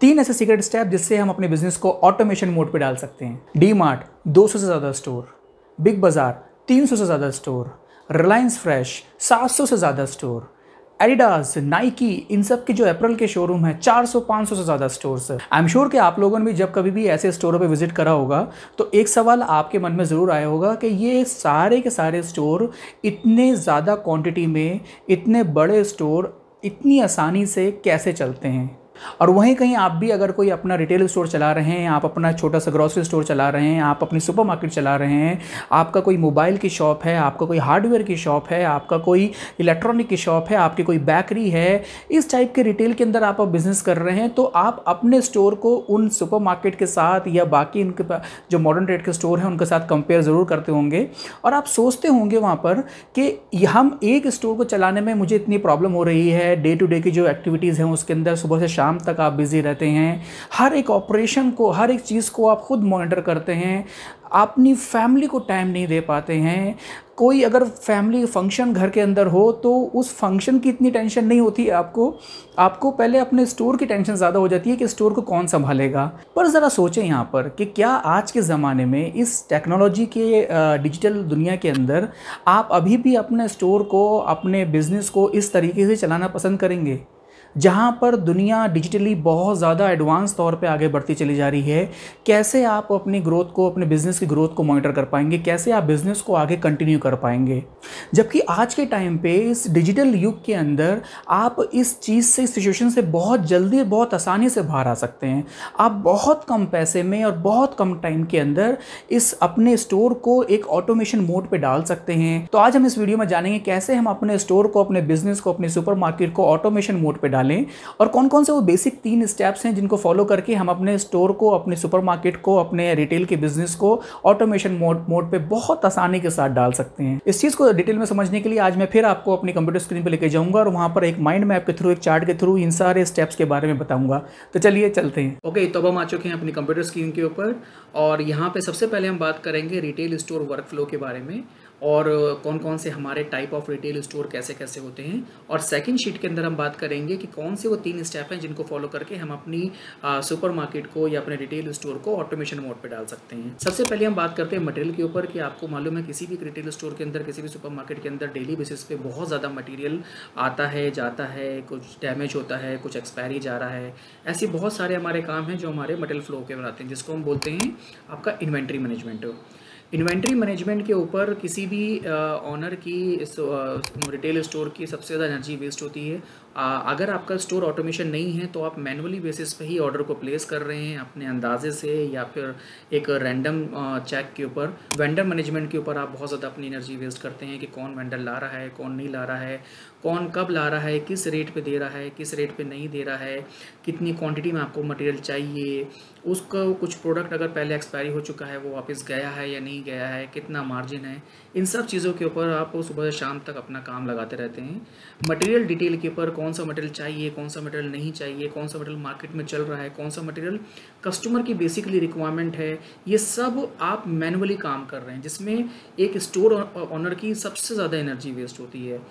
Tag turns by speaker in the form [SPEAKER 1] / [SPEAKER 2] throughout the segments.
[SPEAKER 1] 3 ऐसे secret step जिससे हम अपने बिजनेस को ऑटोमेशन मोड पे डाल सकते हैं। डी मार्ट 200 से ज़्यादा स्टोर, बिग बाज़ार 300 से ज़्यादा स्टोर, रिलायंस फ्रेश 700 से ज़्यादा स्टोर, एडिडास, नाइकी, इन सब के जो अप्रैल के शोरूम है 400-500 से ज़्यादा स्टोर्स है। आई एम श्योर कि आप लोगों ने भी जब कभी भी ऐसे स्टोरों पे विजिट करा होगा तो एक सवाल आपके मन में ज़रूर आया होगा कि ये सारे के सारे स्टोर इतने ज़्यादा क्वांटिटी में, इतने बड़े स्टोर इतनी आसानी से कैसे चलते हैं। और वहीं कहीं आप भी अगर कोई अपना रिटेल स्टोर चला रहे हैं, आप अपना छोटा सा ग्रॉसरी स्टोर चला रहे हैं, आप अपनी सुपरमार्केट चला रहे हैं, आपका कोई मोबाइल की शॉप है, आपका कोई हार्डवेयर की शॉप है, आपका कोई इलेक्ट्रॉनिक की शॉप है, आपकी कोई बेकरी है, इस टाइप के रिटेल के अंदर आप बिज़नेस कर रहे हैं, तो आप अपने स्टोर को उन सुपरमार्केट के साथ या बाकी इनके जो मॉडर्न ट्रेड के स्टोर हैं उनके साथ कंपेयर ज़रूर करते होंगे। और आप सोचते होंगे वहाँ पर कि हम एक स्टोर को चलाने में मुझे इतनी प्रॉब्लम हो रही है, डे टू डे की जो एक्टिविटीज़ हैं उसके अंदर सुबह से शाम तक आप बिजी रहते हैं, हर एक ऑपरेशन को, हर एक चीज़ को आप खुद मॉनिटर करते हैं, अपनी फैमिली को टाइम नहीं दे पाते हैं। कोई अगर फैमिली फंक्शन घर के अंदर हो तो उस फंक्शन की इतनी टेंशन नहीं होती है आपको पहले अपने स्टोर की टेंशन ज़्यादा हो जाती है कि स्टोर को कौन संभालेगा। पर ज़रा सोचें यहाँ पर कि क्या आज के ज़माने में इस टेक्नोलॉजी के डिजिटल दुनिया के अंदर आप अभी भी अपने स्टोर को, अपने बिज़नेस को इस तरीके से चलाना पसंद करेंगे? जहाँ पर दुनिया डिजिटली बहुत ज़्यादा एडवांस तौर पे आगे बढ़ती चली जा रही है, कैसे आप अपनी ग्रोथ को, अपने बिज़नेस की ग्रोथ को मॉनिटर कर पाएंगे? कैसे आप बिज़नेस को आगे कंटिन्यू कर पाएंगे? जबकि आज के टाइम पे इस डिजिटल युग के अंदर आप इस चीज़ से, इस सिचुएशन से बहुत जल्दी, बहुत आसानी से बाहर आ सकते हैं। आप बहुत कम पैसे में और बहुत कम टाइम के अंदर इस अपने स्टोर को एक ऑटोमेशन मोड पे डाल सकते हैं। तो आज हम इस वीडियो में जानेंगे कैसे हम अपने स्टोर को, अपने बिज़नेस को, अपने सुपरमार्केट को ऑटोमेशन मोड पे डालें और कौन कौन से वो बेसिक 3 स्टेप्स हैं जिनको फॉलो करके हम अपने स्टोर को, अपने सुपरमार्केट को, अपने रिटेल के बिजनेस को ऑटोमेशन मोड पे बहुत आसानी के साथ डाल सकते हैं। इस चीज़ को डिटेल में समझने के लिए आज मैं फिर आपको अपनी कंप्यूटर स्क्रीन पर लेके जाऊंगा और वहां पर एक माइंड मैप के थ्रू, एक चार्ट के थ्रू इन सारे स्टेप्स के बारे में बताऊंगा। तो चलिए चलते हैं। ओके, तो अब हम आ चुके हैं अपनी कंप्यूटर स्क्रीन के ऊपर और यहाँ पे सबसे पहले हम बात करेंगे रिटेल स्टोर वर्कफ्लो के बारे में और कौन कौन से हमारे टाइप ऑफ रिटेल स्टोर कैसे कैसे होते हैं। और सेकंड शीट के अंदर हम बात करेंगे कि कौन से वो 3 स्टेप हैं जिनको फॉलो करके हम अपनी सुपरमार्केट को या अपने रिटेल स्टोर को ऑटोमेशन मोड पे डाल सकते हैं। सबसे पहले हम बात करते हैं मटेरियल के ऊपर कि आपको मालूम है किसी भी रिटेल स्टोर के अंदर, किसी भी सुपरमार्केट के अंदर डेली बेसिस पे बहुत ज़्यादा मटीरियल आता है, जाता है, कुछ डैमेज होता है, कुछ एक्सपायरी जा रहा है। ऐसे बहुत सारे हमारे काम हैं जो हमारे मटेरियल फ्लो के बनाते हैं, जिसको हम बोलते हैं आपका इन्वेंट्री मैनेजमेंट। इन्वेंट्री मैनेजमेंट के ऊपर किसी भी ऑनर की इस रिटेल स्टोर की सबसे ज़्यादा एनर्जी वेस्ट होती है। अगर आपका स्टोर ऑटोमेशन नहीं है तो आप मैनुअली बेसिस पे ही ऑर्डर को प्लेस कर रहे हैं अपने अंदाजे से या फिर एक रैंडम चेक के ऊपर। वेंडर मैनेजमेंट के ऊपर आप बहुत ज़्यादा अपनी एनर्जी वेस्ट करते हैं कि कौन वेंडर ला रहा है, कौन नहीं ला रहा है, कौन कब ला रहा है, किस रेट पे दे रहा है, किस रेट पे नहीं दे रहा है, कितनी क्वांटिटी में आपको मटेरियल चाहिए, उसका कुछ प्रोडक्ट अगर पहले एक्सपायरी हो चुका है वो वापस गया है या नहीं गया है, कितना मार्जिन है, इन सब चीज़ों के ऊपर आप सुबह से शाम तक अपना काम लगाते रहते हैं। मटेरियल डिटेल के ऊपर कौन सा मटेरियल चाहिए, कौन सा मटेरियल नहीं चाहिए, कौन सा मटेरियल मार्केट में चल रहा है, कौन सा मटेरियल कस्टमर की बेसिकली रिक्वायरमेंट है, ये सब आप मैनुअली काम कर रहे हैं, जिसमें एक स्टोर ऑनर की सबसे ज़्यादा एनर्जी वेस्ट होती है।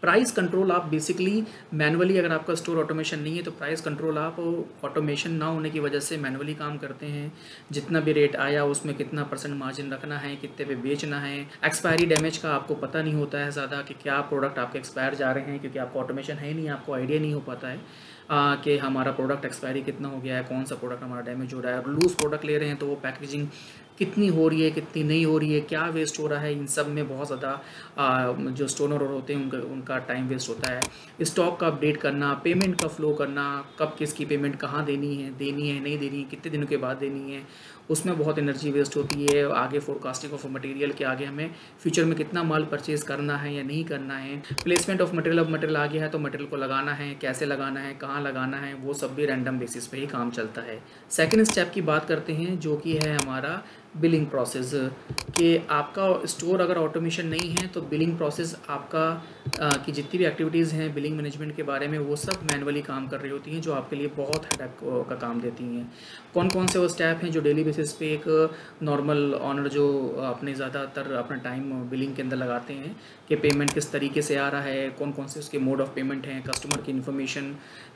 [SPEAKER 1] प्राइस कंट्रोल आप बेसिकली मैनुअली, अगर आपका स्टोर ऑटोमेशन नहीं है तो प्राइस कंट्रोल आप ऑटोमेशन ना होने की वजह से मैनुअली काम करते हैं। जितना भी रेट आया उसमें कितना % मार्जिन रखना है, कितने पे बेचना है। एक्सपायरी डैमेज का आपको पता नहीं होता है ज़्यादा कि क्या प्रोडक्ट आपके एक्सपायर जा रहे हैं, क्योंकि आपको ऑटोमेशन है नहीं, आपको आइडिया नहीं हो पाता है कि हमारा प्रोडक्ट एक्सपायरी कितना हो गया है, कौन सा प्रोडक्ट हमारा डैमेज हो रहा है। और लूज़ प्रोडक्ट ले रहे हैं तो वो पैकेजिंग कितनी हो रही है, कितनी नहीं हो रही है, क्या वेस्ट हो रहा है, इन सब में बहुत ज़्यादा जो स्टोनर होते हैं उनका टाइम वेस्ट होता है। स्टॉक का अपडेट करना, पेमेंट का फ्लो करना, कब किसकी पेमेंट कहाँ देनी है, नहीं देनी है, कितने दिनों के बाद देनी है, उसमें बहुत एनर्जी वेस्ट होती है। आगे फोरकास्टिंग ऑफ मटेरियल के आगे हमें फ्यूचर में कितना माल परचेज करना है या नहीं करना है। प्लेसमेंट ऑफ मटेरियल, अब मटेरियल आ गया है तो मटेरियल को लगाना है, कैसे लगाना है, कहाँ लगाना है, वो सब भी रैंडम बेसिस पे ही काम चलता है। सेकंड स्टेप की बात करते हैं जो कि है हमारा बिलिंग प्रोसेस कि आपका स्टोर अगर ऑटोमेशन नहीं है तो बिलिंग प्रोसेस आपका की जितनी भी एक्टिविटीज़ हैं बिलिंग मैनेजमेंट के बारे में वो सब मैनुअली काम कर रही होती हैं, जो आपके लिए बहुत हेडेक का काम देती हैं। कौन कौन से वो स्टेप हैं जो डेली बेसिस पे एक नॉर्मल ऑनर जो अपने ज़्यादातर अपना टाइम बिलिंग के अंदर लगाते हैं कि पेमेंट किस तरीके से आ रहा है, कौन कौन से उसके मोड ऑफ पेमेंट हैं, कस्टमर की इन्फॉर्मेशन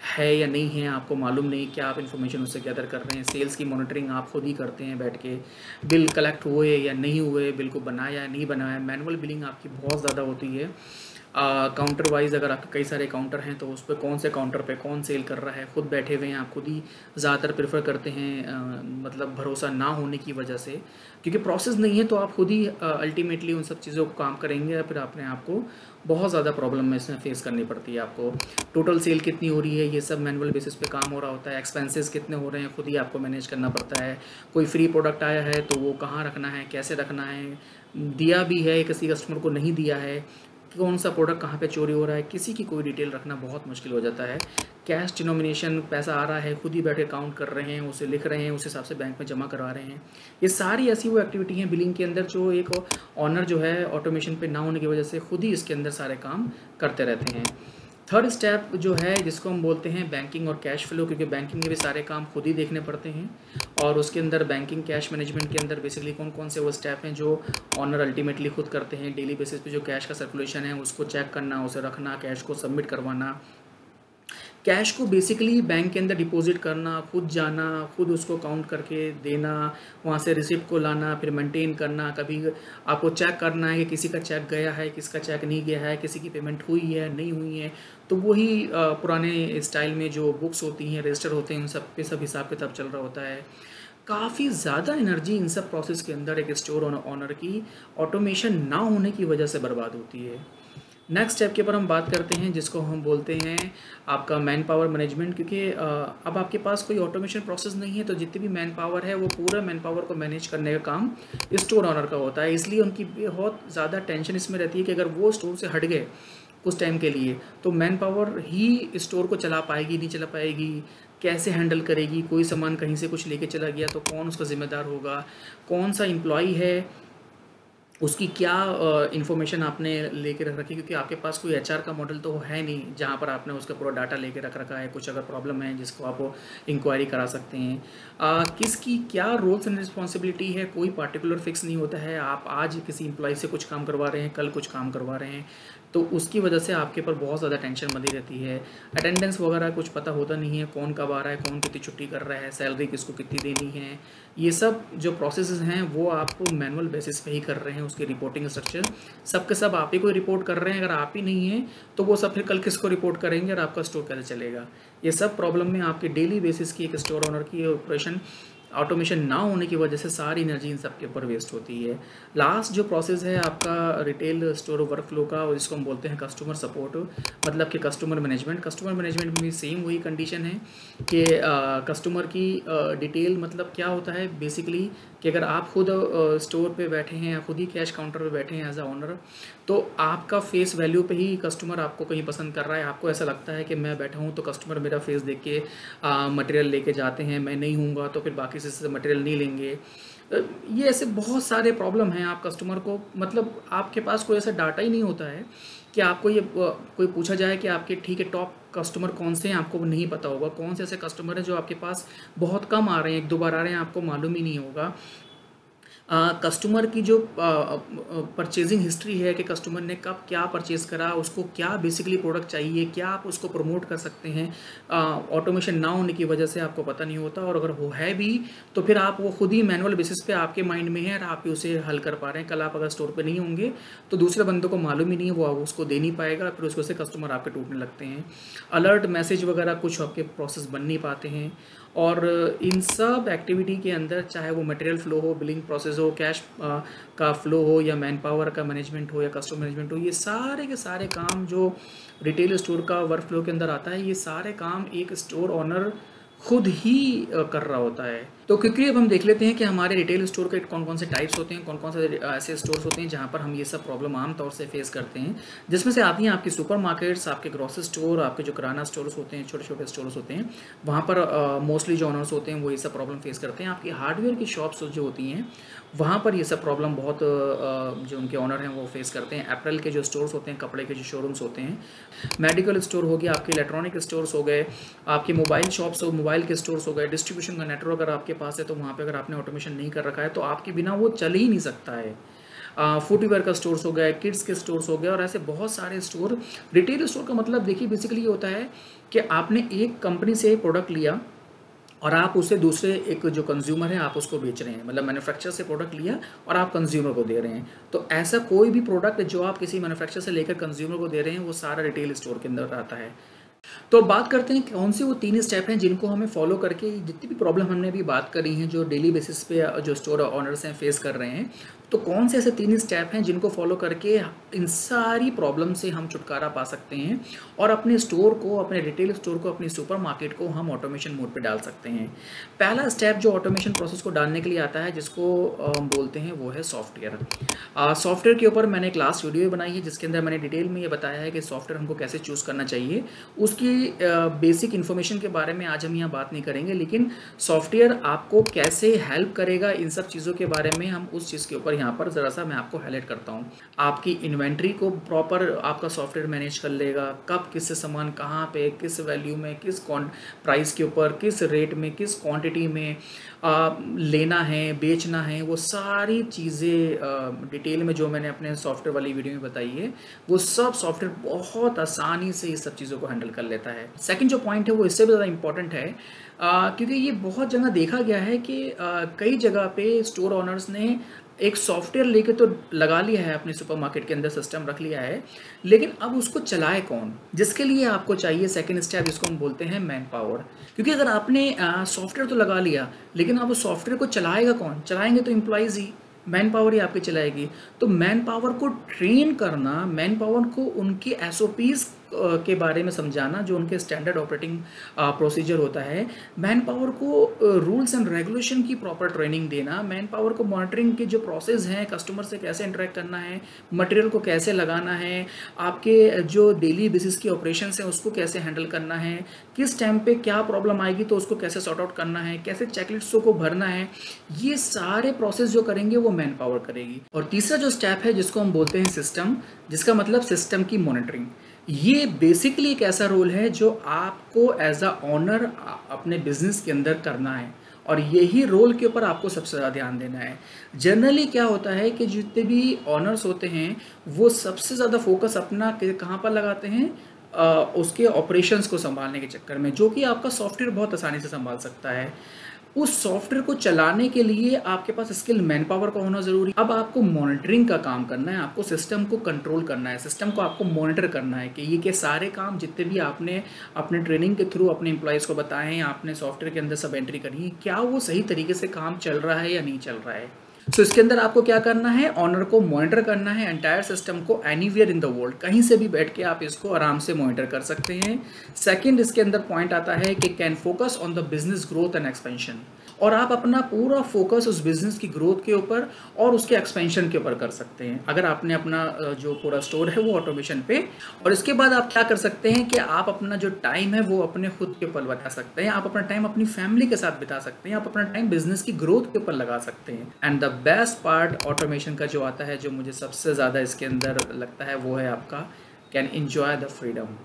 [SPEAKER 1] है या नहीं है आपको मालूम नहीं, क्या आप इन्फॉर्मेशन उससे गैदर कर रहे हैं, सेल्स की मॉनिटरिंग आप खुद ही करते हैं बैठ के, बिल कलेक्ट हुए या नहीं हुए, बिल को बनाया या नहीं बनाया, मैनुअल बिलिंग आपकी बहुत ज़्यादा होती है। काउंटर वाइज अगर आपके कई सारे काउंटर हैं तो उस पर कौन से काउंटर पे कौन सेल कर रहा है खुद बैठे हुए हैं, आप खुद ही ज़्यादातर प्रेफर करते हैं, मतलब भरोसा ना होने की वजह से, क्योंकि प्रोसेस नहीं है तो आप खुद ही अल्टीमेटली उन सब चीज़ों को काम करेंगे, फिर अपने आप को बहुत ज़्यादा प्रॉब्लम में इसमें फेस करनी पड़ती है आपको। टोटल सेल कितनी हो रही है ये सब मैनुअल बेसिस पे काम हो रहा होता है, एक्सपेंसेस कितने हो रहे हैं खुद ही आपको मैनेज करना पड़ता है, कोई फ्री प्रोडक्ट आया है तो वो कहाँ रखना है, कैसे रखना है, दिया भी है किसी कस्टमर को नहीं दिया है, कौन सा प्रोडक्ट कहाँ पे चोरी हो रहा है, किसी की कोई डिटेल रखना बहुत मुश्किल हो जाता है। कैश डिनोमिनेशन पैसा आ रहा है खुद ही बैठे काउंट कर रहे हैं, उसे लिख रहे हैं, उस हिसाब से बैंक में जमा करवा रहे हैं। ये सारी ऐसी वो एक्टिविटी हैं बिलिंग के अंदर जो एक ऑनर जो है ऑटोमेशन पे ना होने की वजह से खुद ही इसके अंदर सारे काम करते रहते हैं। थर्ड स्टेप जो है जिसको हम बोलते हैं बैंकिंग और कैश फ्लो, क्योंकि बैंकिंग के भी सारे काम खुद ही देखने पड़ते हैं और उसके अंदर बैंकिंग कैश मैनेजमेंट के अंदर बेसिकली कौन कौन से वो स्टेप हैं जो ऑनर अल्टीमेटली खुद करते हैं। डेली बेसिस पे जो कैश का सर्कुलेशन है उसको चेक करना, उसे रखना, कैश को सबमिट करवाना, कैश को बेसिकली बैंक के अंदर डिपॉजिट करना, खुद जाना, खुद उसको काउंट करके देना, वहाँ से रिसिप्ट को लाना, फिर मेंटेन करना, कभी आपको चेक करना है कि किसी का चेक गया है, किसका चेक नहीं गया है, किसी की पेमेंट हुई है नहीं हुई है, तो वही पुराने स्टाइल में जो बुक्स होती हैं, रजिस्टर होते हैं, उन सब पे सब हिसाब किताब चल रहा होता है। काफ़ी ज़्यादा एनर्जी इन सब प्रोसेस के अंदर एक स्टोर ऑनर की ऑटोमेशन ना होने की वजह से बर्बाद होती है। नेक्स्ट स्टेप के ऊपर हम बात करते हैं जिसको हम बोलते हैं आपका मैन पावर मैनेजमेंट, क्योंकि अब आपके पास कोई ऑटोमेशन प्रोसेस नहीं है तो जितनी भी मैन पावर है वो पूरा मैन पावर को मैनेज करने का काम स्टोर ऑनर का होता है। इसलिए उनकी बहुत ज़्यादा टेंशन इसमें रहती है कि अगर वो स्टोर से हट गए कुछ टाइम के लिए तो मैन पावर ही स्टोर को चला पाएगी नहीं चला पाएगी, कैसे हैंडल करेगी, कोई सामान कहीं से कुछ लेके चला गया तो कौन उसका ज़िम्मेदार होगा, कौन सा एम्प्लॉई है उसकी क्या इन्फॉर्मेशन आपने लेके रख रखी, क्योंकि आपके पास कोई एचआर का मॉडल तो है नहीं जहाँ पर आपने उसका पूरा डाटा लेके रख रखा है। कुछ अगर प्रॉब्लम है जिसको आप इंक्वायरी करा सकते हैं, किसकी क्या रोल्स एंड रिस्पॉन्सिबिलिटी है कोई पार्टिकुलर फिक्स नहीं होता है। आप आज किसी एम्प्लॉय से कुछ काम करवा रहे हैं, कल कुछ काम करवा रहे हैं, तो उसकी वजह से आपके ऊपर बहुत ज़्यादा टेंशन बनी रहती है। अटेंडेंस वगैरह कुछ पता होता नहीं है, कौन कब आ रहा है, कौन कितनी छुट्टी कर रहा है, सैलरी किसको कितनी देनी है, ये सब जो प्रोसेसेस हैं वो आपको मैनुअल बेसिस पे ही कर रहे हैं। उसके रिपोर्टिंग स्ट्रक्चर सब के सब आप ही को रिपोर्ट कर रहे हैं, अगर आप ही नहीं हैं तो वो सब फिर कल किसको रिपोर्ट करेंगे और आपका स्टोर कैसे चलेगा। ये सब प्रॉब्लम में आपके डेली बेसिस की एक स्टोर ओनर की ऑपरेशन ऑटोमेशन ना होने की वजह से सारी एनर्जी इन सब के ऊपर वेस्ट होती है। लास्ट जो प्रोसेस है आपका रिटेल स्टोर वर्क फ्लो का, और जिसको हम बोलते हैं कस्टमर सपोर्ट, मतलब कि कस्टमर मैनेजमेंट। कस्टमर मैनेजमेंट में भी सेम वही कंडीशन है कि कस्टमर की डिटेल, मतलब क्या होता है बेसिकली कि अगर आप खुद स्टोर पे बैठे हैं या खुद ही कैश काउंटर पे बैठे हैं एज अ ओनर, तो आपका फेस वैल्यू पे ही कस्टमर आपको कहीं पसंद कर रहा है। आपको ऐसा लगता है कि मैं बैठा हूँ तो कस्टमर मेरा फेस देख के मटेरियल लेके जाते हैं, मैं नहीं हूँगा तो फिर बाकी से मटेरियल नहीं लेंगे। ये ऐसे बहुत सारे प्रॉब्लम हैं। आप कस्टमर को, मतलब आपके पास कोई ऐसा डाटा ही नहीं होता है कि आपको ये कोई पूछा जाए कि आपके ठीक है टॉप कस्टमर कौन से हैं, आपको नहीं पता होगा। कौन से ऐसे कस्टमर हैं जो आपके पास बहुत कम आ रहे हैं, एक दो बार आ रहे हैं, आपको मालूम ही नहीं होगा। कस्टमर की जो परचेजिंग हिस्ट्री है कि कस्टमर ने कब क्या परचेज़ करा, उसको क्या बेसिकली प्रोडक्ट चाहिए, क्या आप उसको प्रमोट कर सकते हैं, ऑटोमेशन ना होने की वजह से आपको पता नहीं होता। और अगर वो है भी तो फिर आप वो खुद ही मैनुअल बेसिस पे आपके माइंड में है और आप ही उसे हल कर पा रहे हैं। कल आप अगर स्टोर पे नहीं होंगे तो दूसरे बंदे को मालूम ही नहीं है, वो उसको दे नहीं पाएगा, फिर उसको से कस्टमर आपके टूटने लगते हैं। अलर्ट मैसेज वगैरह कुछ आपके प्रोसेस बन नहीं पाते हैं। और इन सब एक्टिविटी के अंदर, चाहे वो मटेरियल फ्लो हो, बिलिंग प्रोसेस हो, कैश का फ्लो हो, या मैन पावर का मैनेजमेंट हो, या कस्टमर मैनेजमेंट हो, ये सारे के सारे काम जो रिटेल स्टोर का वर्क फ्लो के अंदर आता है, ये सारे काम एक स्टोर ऑनर खुद ही कर रहा होता है। तो क्विकली अब हम देख लेते हैं कि हमारे रिटेल स्टोर के कौन कौन से टाइप्स होते हैं, कौन कौन से ऐसे स्टोर्स होते हैं जहाँ पर हम ये सब प्रॉब्लम आमतौर से फेस करते हैं, जिसमें से आती हैं आपकी सुपर मार्केट्स, आपके ग्रोसरी स्टोर, आपके जो किराना स्टोर्स होते हैं, छोटे छोटे स्टोर्स होते हैं, वहाँ पर मोस्टली जो ऑनर्स होते हैं वो ये सब प्रॉब्लम फेस करते हैं। आपकी हार्डवेयर की शॉप्स जो होती हैं वहाँ पर ये सब प्रॉब्लम बहुत जो उनके ऑनर हैं वो फेस करते हैं। अप्रैल के जो स्टोर्स होते हैं, कपड़े के जो शोरूम्स होते हैं, मेडिकल स्टोर हो गया, आपके इलेक्ट्रॉनिक स्टोर्स हो गए, आपके मोबाइल शॉप्स हो, मोबाइल के स्टोर्स हो गए, डिस्ट्रीब्यूशन का नेटवर्क अगर आपके पास है तो वहाँ पे अगर आपने ऑटोमेशन नहीं कर रखा है तो आपके बिना वो चल ही नहीं सकता है। फुटवेयर का स्टोर्स हो गया, किड्स के स्टोर्स हो गए और ऐसे बहुत सारे स्टोर। रिटेल स्टोर का मतलब देखिए बेसिकली ये होता है कि आपने एक कंपनी से प्रोडक्ट लिया और आप उसे दूसरे एक जो कंज्यूमर है आप उसको बेच रहे हैं, मतलब मैन्युफैक्चर से प्रोडक्ट लिया और आप कंज्यूमर को दे रहे हैं। तो ऐसा कोई भी प्रोडक्ट जो आप किसी मैन्युफैक्चर से लेकर कंज्यूमर को दे रहे हैं वो सारा रिटेल स्टोर के अंदर आता है। तो बात करते हैं कौन से वो 3 स्टेप हैं जिनको हमें फॉलो करके जितनी भी प्रॉब्लम हमने अभी बात करी हैं जो डेली बेसिस पे जो स्टोर ऑनर्स हैं फेस कर रहे हैं, तो कौन से ऐसे 3 स्टेप हैं जिनको फॉलो करके इन सारी प्रॉब्लम से हम छुटकारा पा सकते हैं और अपने स्टोर को, अपने रिटेल स्टोर को, अपनी सुपर मार्केट को हम ऑटोमेशन मोड पे डाल सकते हैं। पहला स्टेप जो ऑटोमेशन प्रोसेस को डालने के लिए आता है जिसको हम बोलते हैं वो है सॉफ्टवेयर। सॉफ्टवेयर के ऊपर मैंने एक लास्ट वीडियो बनाई है जिसके अंदर मैंने डिटेल में ये बताया है कि सॉफ्टवेयर हमको कैसे चूज़ करना चाहिए। उसकी बेसिक इन्फॉर्मेशन के बारे में आज हम यहाँ बात नहीं करेंगे, लेकिन सॉफ्टवेयर आपको कैसे हेल्प करेगा इन सब चीज़ों के बारे में हम उस चीज़ के ऊपर यहाँ पर ज़रा सा मैं आपको हाईलाइट करता हूँ। आपकी इन्वेंट्री को प्रॉपर आपका सॉफ्टवेयर मैनेज कर लेगा, कब किस सामान कहाँ पे, किस वैल्यू में, किस प्राइस के ऊपर, किस रेट में, किस क्वांटिटी में लेना है, बेचना है, वो सारी चीज़ें डिटेल में जो मैंने अपने सॉफ्टवेयर वाली वीडियो में बताई है वो सब सॉफ्टवेयर बहुत आसानी से इस सब चीज़ों को हैंडल कर लेता है। सेकंड जो पॉइंट है वो इससे भी ज़्यादा इंपॉर्टेंट है क्योंकि ये बहुत जगह देखा गया है कि कई जगह पे स्टोर ऑनर्स ने एक सॉफ्टवेयर लेके तो लगा लिया है अपने सुपरमार्केट के अंदर, सिस्टम रख लिया है, लेकिन अब उसको चलाए कौन, जिसके लिए आपको चाहिए सेकंड स्टेप जिसको हम बोलते हैं मैन पावर। क्योंकि अगर आपने सॉफ्टवेयर तो लगा लिया लेकिन अब उस सॉफ्टवेयर को चलाएगा कौन, चलाएंगे तो एम्प्लॉइज़ ही, मैन पावर ही आपकी चलाएगी। तो मैन पावर को ट्रेन करना, मैन पावर को उनके SOPs के बारे में समझाना जो उनके स्टैंडर्ड ऑपरेटिंग प्रोसीजर होता है, मैन पावर को रूल्स एंड रेगुलेशन की प्रॉपर ट्रेनिंग देना, मैन पावर को मॉनिटरिंग के जो प्रोसेस हैं, कस्टमर से कैसे इंटरेक्ट करना है, मटेरियल को कैसे लगाना है, आपके जो डेली बेसिस की ऑपरेशंस हैं उसको कैसे हैंडल करना है, किस टाइम पे क्या प्रॉब्लम आएगी तो उसको कैसे सॉर्ट आउट करना है, कैसे चेकलिस्टों को भरना है, ये सारे प्रोसेस जो करेंगे वो मैन पावर करेगी। और तीसरा जो स्टेप है जिसको हम बोलते हैं सिस्टम, जिसका मतलब सिस्टम की मॉनिटरिंग। ये बेसिकली एक ऐसा रोल है जो आपको एज अ ऑनर अपने बिजनेस के अंदर करना है और यही रोल के ऊपर आपको सबसे ज़्यादा ध्यान देना है। जनरली क्या होता है कि जितने भी ऑनर्स होते हैं वो सबसे ज़्यादा फोकस अपना कहाँ पर लगाते हैं, उसके ऑपरेशंस को संभालने के चक्कर में, जो कि आपका सॉफ्टवेयर बहुत आसानी से संभाल सकता है। उस सॉफ्टवेयर को चलाने के लिए आपके पास स्किल मैन पावर का होना ज़रूरी। अब आपको मॉनिटरिंग का काम करना है, आपको सिस्टम को कंट्रोल करना है, सिस्टम को आपको मॉनिटर करना है कि ये के सारे काम जितने भी आपने अपने ट्रेनिंग के थ्रू अपने एम्प्लॉयज़ को बताए हैं, आपने सॉफ्टवेयर के अंदर सब एंट्री करी है, क्या वो सही तरीके से काम चल रहा है या नहीं चल रहा है। सो इसके अंदर आपको क्या करना है, ऑनर को मॉनिटर करना है एंटायर सिस्टम को, एनीवेयर इन द वर्ल्ड, कहीं से भी बैठ के आप इसको आराम से मॉनिटर कर सकते हैं। सेकंड इसके अंदर पॉइंट आता है कि can focus on the business growth and expansion, और आप अपना पूरा फोकस उस बिजनेस की ग्रोथ के ऊपर और उसके एक्सपेंशन के ऊपर कर सकते हैं अगर आपने अपना जो पूरा स्टोर है वो ऑटोमेशन पे। और इसके बाद आप क्या कर सकते हैं कि आप अपना जो टाइम है वो अपने खुद के ऊपर लगा सकते हैं, आप अपना टाइम अपनी फैमिली के साथ बिता सकते हैं, आप अपना टाइम बिजनेस की ग्रोथ के ऊपर लगा सकते हैं। And the best part automation का जो आता है, जो मुझे सबसे ज़्यादा इसके अंदर लगता है, वो है आपका कैन एंजॉय द फ्रीडम।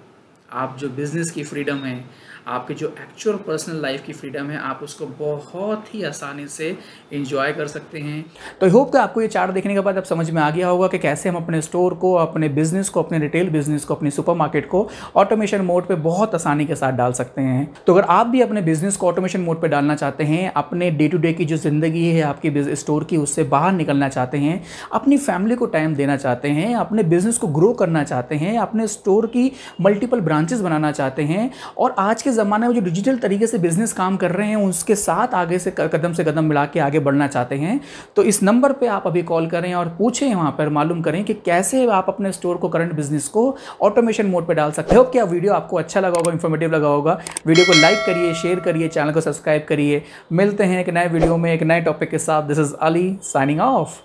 [SPEAKER 1] आप जो बिज़नेस की फ्रीडम है, आपके जो एक्चुअल पर्सनल लाइफ की फ्रीडम है, आप उसको बहुत ही आसानी से एंजॉय कर सकते हैं। तो आई होप कि आपको ये चार्ट देखने के बाद अब समझ में आ गया होगा कि कैसे हम अपने स्टोर को, अपने बिजनेस को, अपने रिटेल बिजनेस को, अपनी सुपरमार्केट को ऑटोमेशन मोड पे बहुत आसानी के साथ डाल सकते हैं। तो अगर आप भी अपने बिजनेस को ऑटोमेशन मोड पे डालना चाहते हैं, अपने डे टू डे की जो ज़िंदगी है आपकी स्टोर की, उससे बाहर निकलना चाहते हैं, अपनी फैमिली को टाइम देना चाहते हैं, अपने बिजनेस को ग्रो करना चाहते हैं, अपने स्टोर की मल्टीपल ब्रांचेस बनाना चाहते हैं और आज के के ज़माने में जो डिजिटल तरीके से बिजनेस काम कर रहे हैं उसके साथ आगे से कदम मिला के आगे बढ़ना चाहते हैं, तो इस नंबर पे आप अभी कॉल करें और पूछें, वहाँ पर मालूम करें कि कैसे आप अपने स्टोर को, करंट बिजनेस को ऑटोमेशन मोड पे डाल सकते हो। क्या वीडियो आपको अच्छा लगा होगा, इन्फॉर्मेटिव लगा होगा? वीडियो को लाइक करिए, शेयर करिए, चैनल को सब्सक्राइब करिए। मिलते हैं एक नए वीडियो में एक नए टॉपिक के साथ। This is Ali signing off.